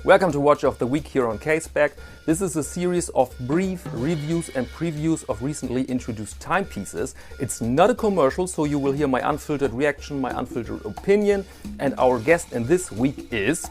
Welcome to Watch of the Week here on Casebag. This is a series of brief reviews and previews of recently introduced timepieces. It's not a commercial, so you will hear my unfiltered reaction, my unfiltered opinion, and our guest in this week is...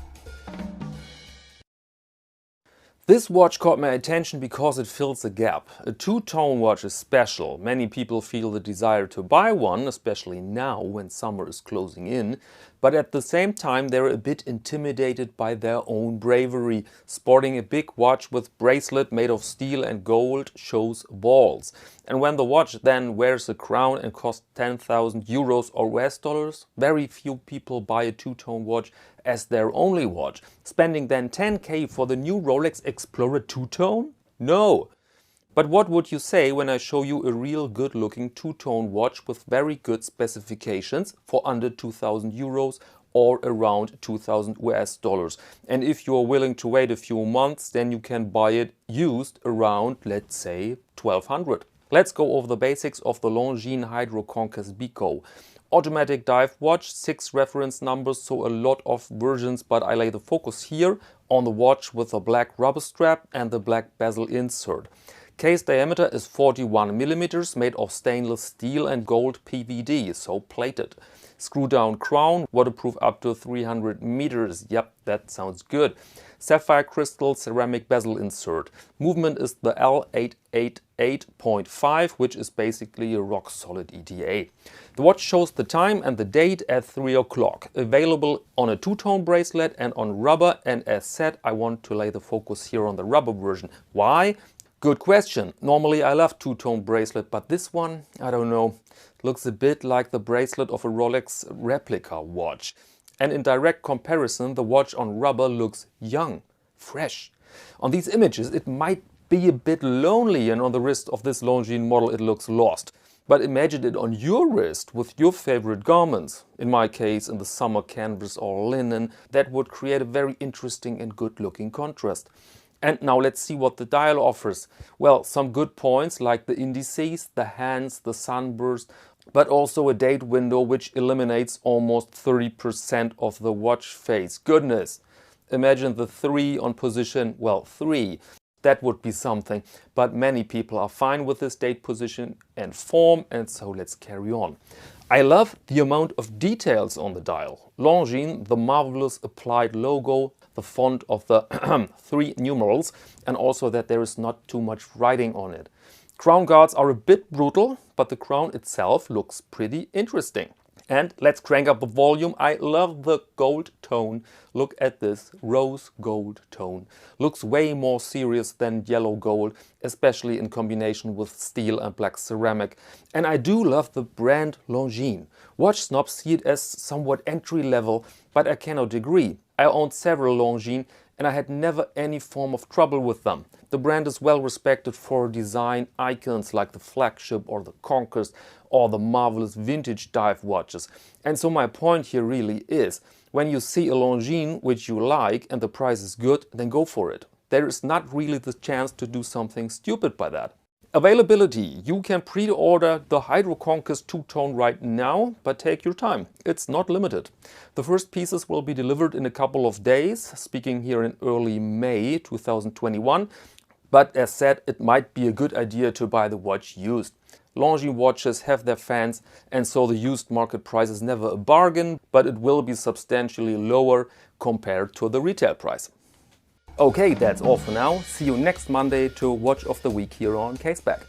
This watch caught my attention because it fills a gap. A two-tone watch is special. Many people feel the desire to buy one, especially now when summer is closing in. But at the same time they're a bit intimidated by their own bravery. Sporting a big watch with bracelet made of steel and gold shows balls. And when the watch then wears a crown and costs 10,000 euros or US dollars, very few people buy a two-tone watch as their only watch. Spending then 10k for the new Rolex Explorer two-tone? No! But what would you say when I show you a real good-looking two-tone watch with very good specifications for under 2,000 euros or around 2,000 US dollars? And if you're willing to wait a few months, then you can buy it used around, let's say, 1,200. Let's go over the basics of the Longines Hydroconquest Bico. Automatic dive watch, 6 reference numbers, so a lot of versions, but I lay the focus here on the watch with the black rubber strap and the black bezel insert. Case diameter is 41 millimeters, made of stainless steel and gold PVD, so plated. Screw down crown, waterproof up to 300 meters. Yep, that sounds good. Sapphire crystal ceramic bezel insert. Movement is the L3.781.3.78.9, which is basically a rock solid ETA. The watch shows the time and the date at 3 o'clock. Available on a two-tone bracelet and on rubber, and as said, I want to lay the focus here on the rubber version. Why? Good question. Normally I love two-tone bracelet, but this one, I don't know, looks a bit like the bracelet of a Rolex replica watch. And in direct comparison, the watch on rubber looks young, fresh. On these images it might be a bit lonely, and on the wrist of this Longines model it looks lost. But imagine it on your wrist with your favorite garments. In my case, in the summer, canvas or linen. That would create a very interesting and good-looking contrast. And now let's see what the dial offers. Well, some good points like the indices, the hands, the sunburst, but also a date window which eliminates almost 30% of the watch face. Goodness! Imagine the 3 on position, well, 3. That would be something. But many people are fine with this date position and form, and so let's carry on. I love the amount of details on the dial. Longines, the marvelous applied logo, the font of the 3 numerals, and also that there is not too much writing on it. Crown guards are a bit brutal, but the crown itself looks pretty interesting. And let's crank up the volume. I love the gold tone. Look at this rose gold tone. Looks way more serious than yellow gold, especially in combination with steel and black ceramic. And I do love the brand Longines. Watch snobs see it as somewhat entry level, but I cannot agree. I owned several Longines and I had never any form of trouble with them. The brand is well respected for design icons like the flagship or the Conquest or the marvelous vintage dive watches. And so my point here really is, when you see a Longines which you like and the price is good, then go for it. There is not really the chance to do something stupid by that. Availability. You can pre-order the Hydroconquest two-tone right now, but take your time. It's not limited. The first pieces will be delivered in a couple of days, speaking here in early May 2021. But as said, it might be a good idea to buy the watch used. Longines watches have their fans, and so the used market price is never a bargain, but it will be substantially lower compared to the retail price. Okay, that's all for now. See you next Monday to Watch of the Week here on Casebag.